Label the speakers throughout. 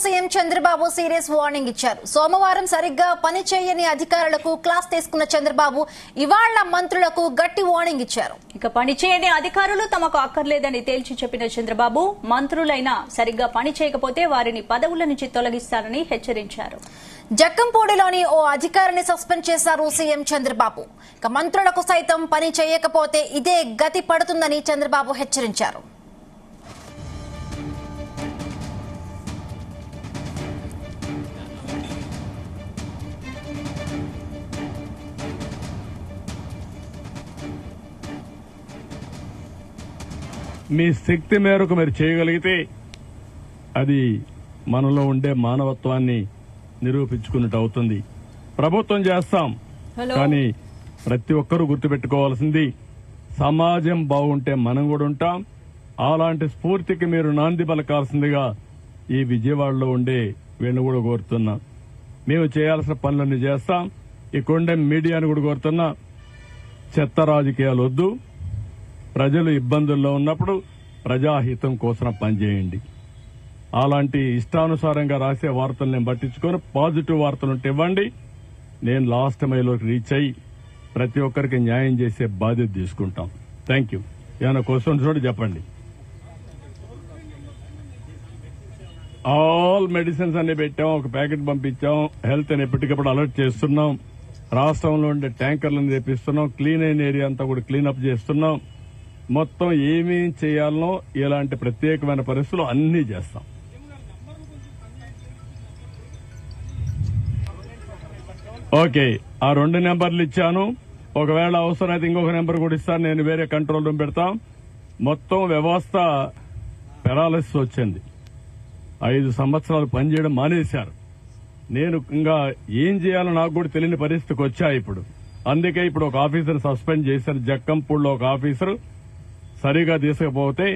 Speaker 1: CM Chandrababu serious warning ఇచ్చారు. సోమవారం సరిగ్గా పని చేయని అధికారులకు క్లాస్ తీసుకున్న చంద్రబాబు ఇవాళ మంత్రులకు గట్టి వార్నింగ్ ఇచ్చారు.
Speaker 2: ఇక పని చేయని అధికారులు తమకు అక్కర్లేదని తేల్చి చెప్పిన చంద్రబాబు మంత్రులైనా సరిగ్గా పని చేయకపోతే వారిని పదవుల నుంచి తొలగిస్తారని హెచ్చరించారు.
Speaker 1: జక్కంపూడిలోని ఓ అధికారిని సస్పెండ్ చేశారు సీఎం చంద్రబాబు. ఇక మంత్రులకు సైతం పని చేయకపోతే ఇదే గతి పడుతుందని చంద్రబాబు హెచ్చరించారు.
Speaker 3: మీ శక్తి మేరకు మీరు చేయగలిగితే అది మనలో ఉండే మానవత్వాన్ని నిరూపించుకున్నట్టు అవుతుంది. ప్రభుత్వం చేస్తాం, కానీ ప్రతి ఒక్కరూ గుర్తుపెట్టుకోవాల్సింది సమాజం బాగుంటే మనం కూడా ఉంటాం. అలాంటి స్ఫూర్తికి మీరు నాంది పలకాల్సిందిగా ఈ విజయవాడలో ఉండే వీళ్ళని కూడా కోరుతున్నా. మేము చేయాల్సిన పనులన్నీ చేస్తాం. ఇక్కడుండే మీడియాను కూడా కోరుతున్నా, చెత్త రాజకీయాలు వద్దు. ప్రజలు ఇబ్బందుల్లో ఉన్నప్పుడు ప్రజాహితం కోసం పనిచేయండి. అలాంటి ఇష్టానుసారంగా రాసే వార్తలు నేను పట్టించుకొని పాజిటివ్ వార్తలుంటే ఇవ్వండి. నేను లాస్ట్ మైల్లోకి రీచ్ అయ్యి ప్రతి ఒక్కరికి న్యాయం చేసే బాధ్యత తీసుకుంటాం. Thank you. ఏమైనా క్వశ్చన్స్ కూడా చెప్పండి. ఆల్ మెడిసిన్స్ అన్ని పెట్టాం, ఒక ప్యాకెట్ పంపించాం. హెల్త్ అని ఎప్పటికప్పుడు అలర్ట్ చేస్తున్నాం. రాష్ట్రంలో ఉండే ట్యాంకర్లను తెప్పిస్తున్నాం. క్లీన్ అయిన ఏరియా అంతా కూడా క్లీనప్ చేస్తున్నాం. మొత్తం ఏమేం చేయాలనో ఇలాంటి ప్రత్యేకమైన పరిస్థితులు అన్నీ చేస్తాం. ఓకే, ఆ 2 నెంబర్లు ఇచ్చాను. ఒకవేళ అవసరమైతే ఇంకొక నెంబర్ కూడా ఇస్తాను. నేను వేరే కంట్రోల్ రూమ్ పెడతాం. మొత్తం వ్యవస్థ పెరాలసిస్ వచ్చింది. 5 సంవత్సరాలు పనిచేయడం మానేశారు. నేను ఇంకా ఏం చేయాలో నాకు కూడా తెలియని పరిస్థితికి వచ్చా ఇప్పుడు. అందుకే ఇప్పుడు ఒక ఆఫీసర్ సస్పెండ్ చేశారు. జక్కంపూడిలో ఒక ఆఫీసర్ సరిగా తీసుకపోతే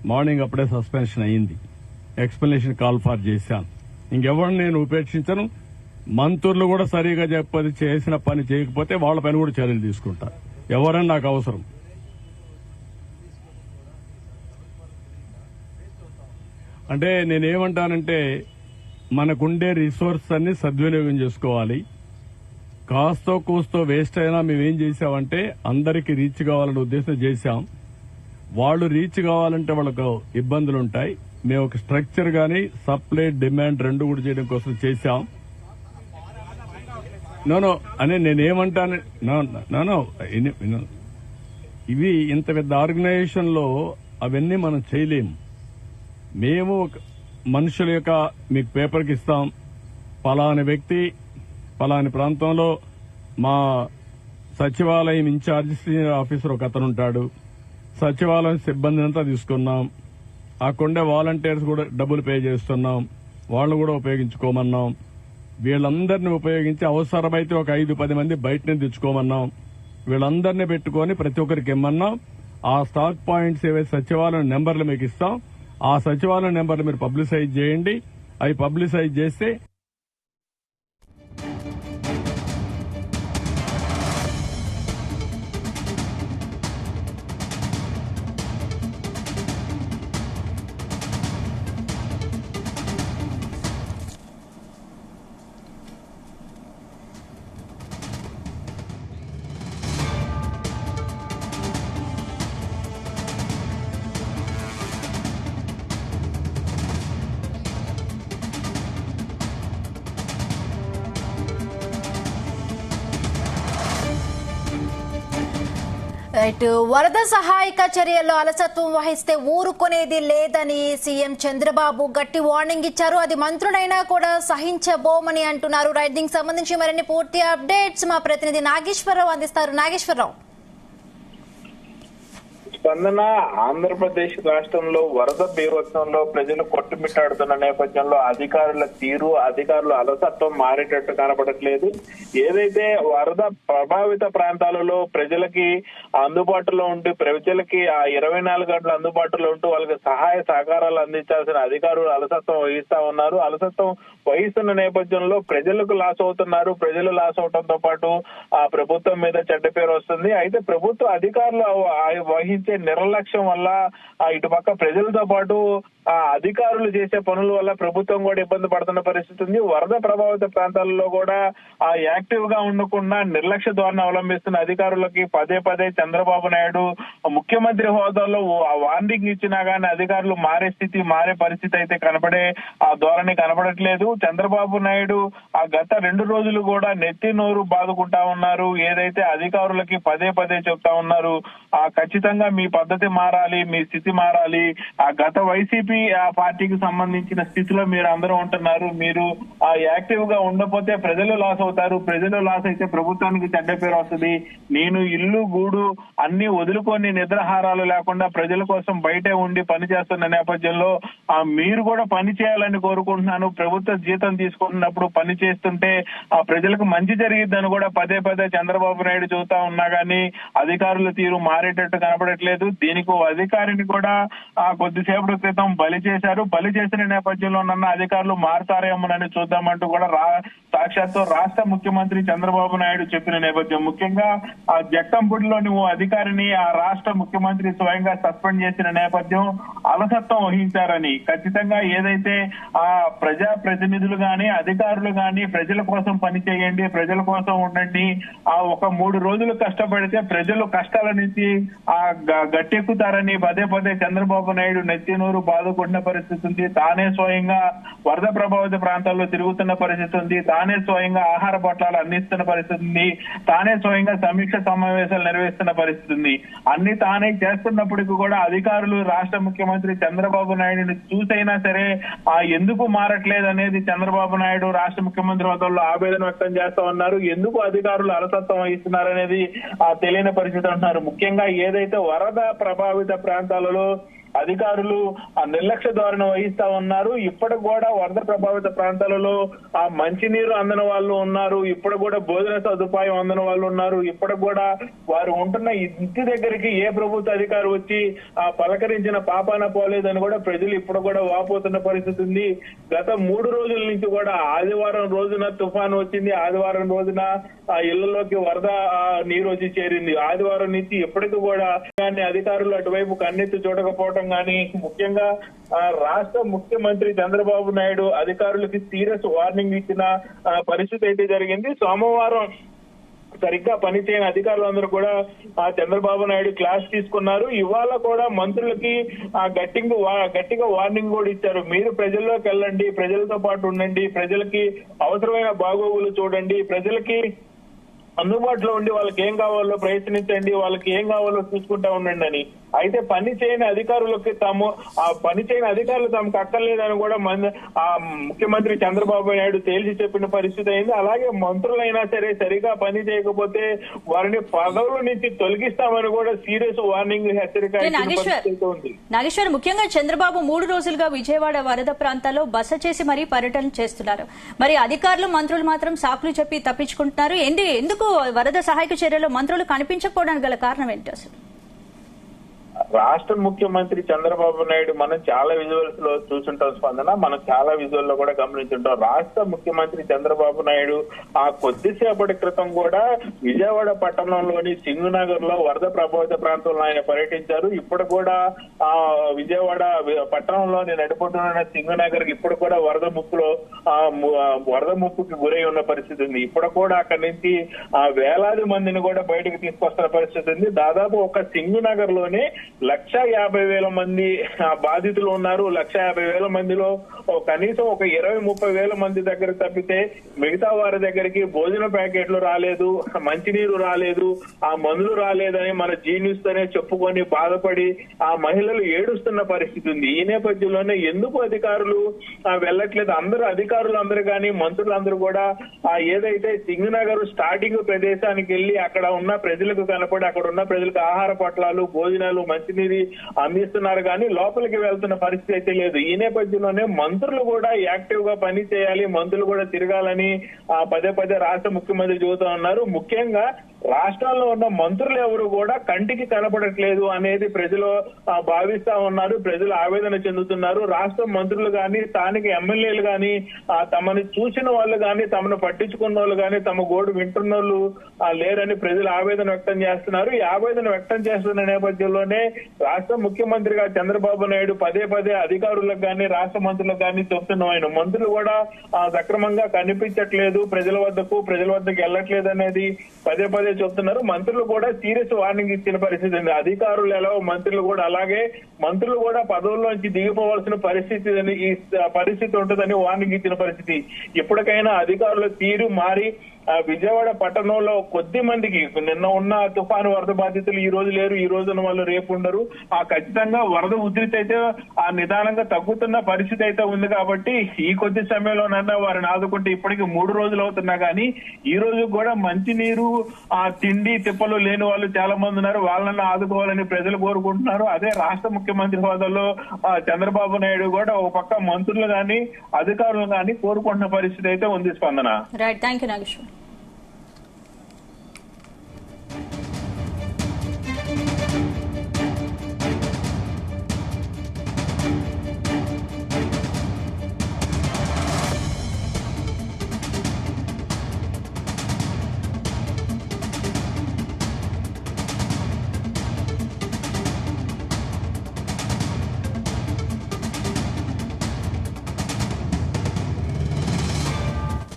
Speaker 3: మార్నింగ్ అప్పుడే సస్పెన్షన్ అయింది. ఎక్స్ప్లెనేషన్ కాల్ ఫార్ చేశాను. ఇంకెవరిని నేను ఉపేక్షించను. మంత్రులు కూడా సరిగా చెప్పది చేసిన పని చేయకపోతే వాళ్ళ పైన కూడా చర్యలు తీసుకుంటారు. ఎవరని నాకు అవసరం. అంటే నేనేమంటానంటే మనకుండే రిసోర్స్ అన్ని సద్వినియోగం చేసుకోవాలి. కాస్తో కూస్తో వేస్ట్ అయినా మేమేం చేశామంటే అందరికీ రీచ్ కావాలనే ఉద్దేశం చేశాం. వాళ్ళు రీచ్ కావాలంటే వాళ్ళకు ఇబ్బందులుంటాయి. మేము ఒక స్ట్రక్చర్ గానీ సప్లై డిమాండ్ 2 కూడా చేయడం కోసం చేశాం. నో అని నేనేమంటాను, ఇవి ఇంత పెద్ద ఆర్గనైజేషన్ లో అవన్నీ మనం చేయలేము. మేము మనుషుల యొక్క మీకు పేపర్కి ఇస్తాం, పలాని వ్యక్తి పలాని ప్రాంతంలో మా సచివాలయం ఇన్ఛార్జ్ సీనియర్ ఆఫీసర్ ఒక అతను ఉంటాడు. సచివాలయం సిబ్బందిని అంతా తీసుకున్నాం. ఆ కొండే వాలంటీర్స్ కూడా డబ్బులు పే చేస్తున్నాం. వాళ్ళు కూడా ఉపయోగించుకోమన్నాం. వీళ్ళందరినీ ఉపయోగించి అవసరమైతే ఒక 5-10 మంది బయటనే తెచ్చుకోమన్నాం. వీళ్ళందరినీ పెట్టుకుని ప్రతి ఒక్కరికి ఇమ్మన్నాం. ఆ స్టాక్ పాయింట్స్ ఏవైతే సచివాలయం నెంబర్లు మీకు ఇస్తాం, ఆ సచివాలయం నెంబర్లు మీరు పబ్లిసైజ్ చేయండి. అవి పబ్లిసైజ్ చేస్తే
Speaker 1: వరద సహాయక చర్యల్లో అలసత్వం వహిస్తే ఊరుకునేది లేదని సీఎం చంద్రబాబు గట్టి వార్నింగ్ ఇచ్చారు. అది మంత్రులైనా కూడా సహించబోమని అంటున్నారు. దీనికి సంబంధించి మరిన్ని పూర్తి అప్డేట్స్ మా ప్రతినిధి నాగేశ్వరరావు అందిస్తారు. నాగేశ్వరరావు.
Speaker 4: స్పందన ఆంధ్రప్రదేశ్ రాష్ట్రంలో వరద బీభత్సంలో ప్రజలు కొట్టుమిట్టాడుతున్న నేపథ్యంలో అధికారుల తీరు, అధికారుల అలసత్వం మారేటట్టు కనబడట్లేదు. ఏదైతే వరద ప్రభావిత ప్రాంతాలలో ప్రజలకి అందుబాటులో ఉంటూ ప్రజలకి ఆ 24 గంటలు అందుబాటులో ఉంటూ వాళ్ళకి సహాయ సహకారాలు అందించాల్సిన అధికారులు అలసత్వం వహిస్తా ఉన్నారు. అలసత్వం వహిస్తున్న నేపథ్యంలో ప్రజలకు లాస్ అవుతున్నారు. ప్రజలు లాస్ అవడంతో పాటు ఆ ప్రభుత్వం మీద చెడ్డ పేరు వస్తుంది. అయితే ప్రభుత్వ అధికారులు వహించే నిర్లక్ష్యం వల్ల ఇటుపక్క ప్రజలతో పాటు ఆ అధికారులు చేసే పనుల వల్ల ప్రభుత్వం కూడా ఇబ్బంది పడుతున్న పరిస్థితి ఉంది. వరద ప్రభావిత ప్రాంతాలలో కూడా యాక్టివ్ గా ఉండకుండా నిర్లక్ష్య ధోరణి అవలంబిస్తున్న అధికారులకి పదే పదే చంద్రబాబు నాయుడు ముఖ్యమంత్రి హోదాలో వార్నింగ్ ఇచ్చినా గానీ అధికారులు మారే పరిస్థితి అయితే కనపడే ఆ ధోరణి కనపడట్లేదు. చంద్రబాబు నాయుడు ఆ గత 2 రోజులు కూడా నెత్తి నోరు బాదుకుంటా ఉన్నారు. ఏదైతే అధికారులకి పదే పదే చెప్తా ఉన్నారు, ఖచ్చితంగా మీ పద్ధతి మారాలి, మీ స్థితి మారాలి. ఆ గత వైసీపీ పార్టీకి సంబంధించిన స్థితిలో మీరు అందరూ ఉంటున్నారు. మీరు యాక్టివ్ గా ఉండకపోతే ప్రజలు లాస్ అవుతారు. ప్రజలు లాస్ అయితే ప్రభుత్వానికి చెడ్డ పేరు వస్తుంది. నేను ఇల్లు గూడు అన్ని వదులుకొని నిద్రాహారాలు లేకుండా ప్రజల కోసం బయటే ఉండి పని చేస్తున్న నేపథ్యంలో మీరు కూడా పని చేయాలని కోరుకుంటున్నాను. ప్రభుత్వ జీతం తీసుకుంటున్నప్పుడు పని చేస్తుంటే ఆ ప్రజలకు మంచి జరిగిద్దని కూడా పదే పదే చంద్రబాబు నాయుడు చెబుతా ఉన్నా గానీ అధికారుల తీరు మారేటట్టు కనపడట్లేదు. దీనికి అధికారిని కూడా కొద్దిసేపటి క్రితం బలి చేశారు. బలి చేసిన నేపథ్యంలో ఉన్న అధికారులు మారుతారేమోనని చూద్దామంటూ కూడా సాక్షాత్తు రాష్ట్ర ముఖ్యమంత్రి చంద్రబాబు నాయుడు చెప్పిన నేపథ్యం. ముఖ్యంగా ఆ జక్కంపూడిలోని ఓ అధికారిని ఆ రాష్ట్ర ముఖ్యమంత్రి స్వయంగా సస్పెండ్ చేసిన నేపథ్యం అలసత్వం వహించారని, ఖచ్చితంగా ఏదైతే ఆ ప్రజా ప్రతినిధులు గాని అధికారులు గాని ప్రజల కోసం పని చేయండి, ప్రజల కోసం ఉండండి, ఆ ఒక 3 రోజులు కష్టపడితే ప్రజలు కష్టాల నుంచి గట్టెక్కుతారని పదే పదే చంద్రబాబు నాయుడు నెత్తినూరు బాదుకుంటున్న పరిస్థితి ఉంది. తానే స్వయంగా వరద ప్రభావిత ప్రాంతాల్లో తిరుగుతున్న పరిస్థితి ఉంది. తానే స్వయంగా ఆహార పొట్లాలు అందిస్తున్న పరిస్థితి ఉంది. తానే స్వయంగా సమీక్ష సమావేశాలు నిర్వహిస్తున్న పరిస్థితి ఉంది. అన్ని తానే చేస్తున్నప్పటికీ కూడా అధికారులు రాష్ట్ర ముఖ్యమంత్రి చంద్రబాబు నాయుడుని చూసైనా సరే ఎందుకు మారట్లేదు అనేది చంద్రబాబు నాయుడు రాష్ట్ర ముఖ్యమంత్రి హోదాలో ఆవేదన వ్యక్తం చేస్తా ఉన్నారు. ఎందుకు అధికారులు అలసత్వం వహిస్తున్నారు అనేది తెలియని పరిస్థితి అంటున్నారు. ముఖ్యంగా ఏదైతే వరద ప్రభావిత ప్రాంతాలలో అధికారులు నిర్లక్ష్య ధోరణి వహిస్తా ఉన్నారు. ఇప్పటికి కూడా వరద ప్రభావిత ప్రాంతాలలో మంచినీరు అందని వాళ్ళు ఉన్నారు. ఇప్పుడు కూడా భోజన సదుపాయం అందని వాళ్ళు ఉన్నారు. ఇప్పటికి కూడా వారు ఉంటున్న ఇంటి దగ్గరికి ఏ ప్రభుత్వ అధికారి వచ్చి పలకరించిన పాపాన పోలేదని కూడా ప్రజలు ఇప్పుడు కూడా వాపోతున్న పరిస్థితి ఉంది. గత 3 రోజుల నుంచి కూడా ఆదివారం రోజున తుఫాను వచ్చింది. ఆదివారం రోజున ఇళ్లలోకి వరద నీరు వచ్చి చేరింది. ఆదివారం నుంచి ఇప్పటికీ కూడా అధికారులు అటువైపు కన్నెత్తి చూడకపోవడం కానీ, ముఖ్యంగా రాష్ట్ర ముఖ్యమంత్రి చంద్రబాబు నాయుడు అధికారులకి సీరియస్ వార్నింగ్ ఇచ్చిన పరిస్థితి అయితే జరిగింది. సోమవారం సరిగ్గా పనిచేయని అధికారులందరూ కూడా చంద్రబాబు నాయుడు క్లాస్ తీసుకున్నారు. ఇవాళ కూడా మంత్రులకి గట్టిగా వార్నింగ్ కూడా ఇచ్చారు. మీరు ప్రజల్లోకి వెళ్ళండి, ప్రజలతో పాటు ఉండండి, ప్రజలకి అవసరమైన బాగోగులు చూడండి, ప్రజలకి అందుబాటులో ఉండి వాళ్ళకి ఏం కావాలో ప్రయత్నించండి, వాళ్ళకి ఏం కావాలో చూసుకుంటా ఉండండి అని. అయితే పని చేయని అధికారులకి తమకు అక్కర్లేదని కూడా ముఖ్యమంత్రి చంద్రబాబు నాయుడు తేల్చి చెప్పిన పరిస్థితి అయింది. అలాగే మంత్రులైనా సరే సరిగా పని చేయకపోతే వారిని పదవుల నుంచి తొలగిస్తామని కూడా సీరియస్ వార్నింగ్ హెచ్చరిక ఉంది.
Speaker 2: నాగేశ్వర్, ముఖ్యంగా చంద్రబాబు 3 రోజులుగా విజయవాడ వరద ప్రాంతాల్లో బస చేసి మరీ పర్యటన చేస్తున్నారు. మరి అధికారులు మంత్రులు మాత్రం సాకులు చెప్పి తప్పించుకుంటున్నారు. ఎందుకు వరద సహాయక చర్యలో మంత్రులు కనిపించకపోవడానికి గల కారణం ఏంటి అసలు?
Speaker 4: రాష్ట్ర ముఖ్యమంత్రి చంద్రబాబు నాయుడు మనం చాలా విజువల్స్ లో చూసుంటాం స్పందన, మనం చాలా విజువల్ లో కూడా గమనించుంటాం. రాష్ట్ర ముఖ్యమంత్రి చంద్రబాబు నాయుడు కొద్దిసేపటి క్రితం కూడా విజయవాడ పట్టణంలోని సింగునగర్ లో వరద ప్రభావిత ప్రాంతంలో ఆయన పర్యటించారు. ఇప్పుడు కూడా విజయవాడ పట్టణంలోని నడిపోతున్న సింగునగర్ ఇప్పుడు కూడా వరద ముప్పుకి గురై ఉన్న పరిస్థితి ఉంది. ఇప్పుడు కూడా అక్కడి నుంచి వేలాది మందిని కూడా బయటకు తీసుకొస్తున్న పరిస్థితి ఉంది. దాదాపు ఒక సింగునగర్ లోనే 1,50,000 మంది బాధితులు ఉన్నారు. 1,50,000 మందిలో కనీసం ఒక 20-30 మంది దగ్గర తప్పితే మిగతా వారి దగ్గరికి భోజన ప్యాకెట్లు రాలేదు, మంచినీరు రాలేదు, ఆ మందులు రాలేదని మన జీన్యూస్ తోనే చెప్పుకొని బాధపడి ఆ మహిళలు ఏడుస్తున్న పరిస్థితి ఉంది. ఈ నేపథ్యంలోనే ఎందుకు అధికారులు వెళ్ళట్లేదు? అధికారులు అందరూ కానీ మంత్రులందరూ కూడా ఏదైతే సింగనగర్ స్టార్టింగ్ ప్రదేశానికి వెళ్లి అక్కడ ఉన్న ప్రజలకు కనపడి అక్కడ ఉన్న ప్రజలకు ఆహార పొట్లాలు, భోజనాలు, మంచినీరు అందిస్తున్నారు కానీ లోపలికి వెళ్తున్న పరిస్థితి అయితే లేదు. ఈ నేపథ్యంలోనే మంత్రులు కూడా యాక్టివ్ గా పని చేయాలి, మంత్రులు కూడా తిరగాలని పదే రాష్ట్ర ముఖ్యమంత్రి చెబుతా ఉన్నారు. ముఖ్యంగా రాష్ట్రంలో ఉన్న మంత్రులు ఎవరు కూడా కంటికి కనపడట్లేదు అనేది ప్రజలు భావిస్తా ఉన్నారు. ప్రజలు ఆవేదన చెందుతున్నారు. రాష్ట్ర మంత్రులు గాని, స్థానిక ఎమ్మెల్యేలు గాని, తమని చూసిన వాళ్ళు గాని, తమను పట్టించుకున్న వాళ్ళు గాని, తమ గోడు వింటున్న వాళ్ళు లేరని ప్రజలు ఆవేదన వ్యక్తం చేస్తున్నారు. ఈ ఆవేదన వ్యక్తం చేస్తున్న నేపథ్యంలోనే రాష్ట్ర ముఖ్యమంత్రిగా చంద్రబాబు నాయుడు పదే పదే అధికారులకు గాని, రాష్ట్ర మంత్రులకు గాని చెప్తున్న ఆయన మంత్రులు కూడా సక్రమంగా కనిపించట్లేదు, ప్రజల వద్దకు వెళ్ళట్లేదు అనేది పదే పదే చెప్తున్నారు. మంత్రులు కూడా సీరియస్ వార్నింగ్ ఇచ్చిన పరిస్థితి ఉంది. అధికారులు ఎలా మంత్రులు కూడా అలాగే, మంత్రులు కూడా పదవుల్లోంచి దిగిపోవాల్సిన పరిస్థితి ఉంటుందని వార్నింగ్ ఇచ్చిన పరిస్థితి. ఇప్పటికైనా అధికారుల తీరు మారి విజయవాడ పట్టణంలో కొద్ది మందికి నిన్న ఉన్న తుఫాను వరద బాధితులు ఈ రోజు లేరు, ఈ రోజున వాళ్ళు రేపు ఉండరు. ఖచ్చితంగా వరద ఉధృతి అయితే నిదానంగా తగ్గుతున్న పరిస్థితి అయితే ఉంది. కాబట్టి ఈ కొద్ది సమయంలోనన్నా వారిని ఆదుకుంటే ఇప్పటికి 3 రోజులు అవుతున్నా కానీ ఈ రోజు కూడా మంచినీరు, తిండి తిప్పలు లేని వాళ్ళు చాలా మంది ఉన్నారు. వాళ్ళని ఆదుకోవాలని ప్రజలు కోరుకుంటున్నారు. అదే రాష్ట్ర ముఖ్యమంత్రి హోదాలో చంద్రబాబు నాయుడు కూడా ఒక పక్క మంత్రులు గాని, అధికారులు గాని కోరుకుంటున్న పరిస్థితి అయితే ఉంది. స్పందన.
Speaker 2: Right, thank you Nageshwar.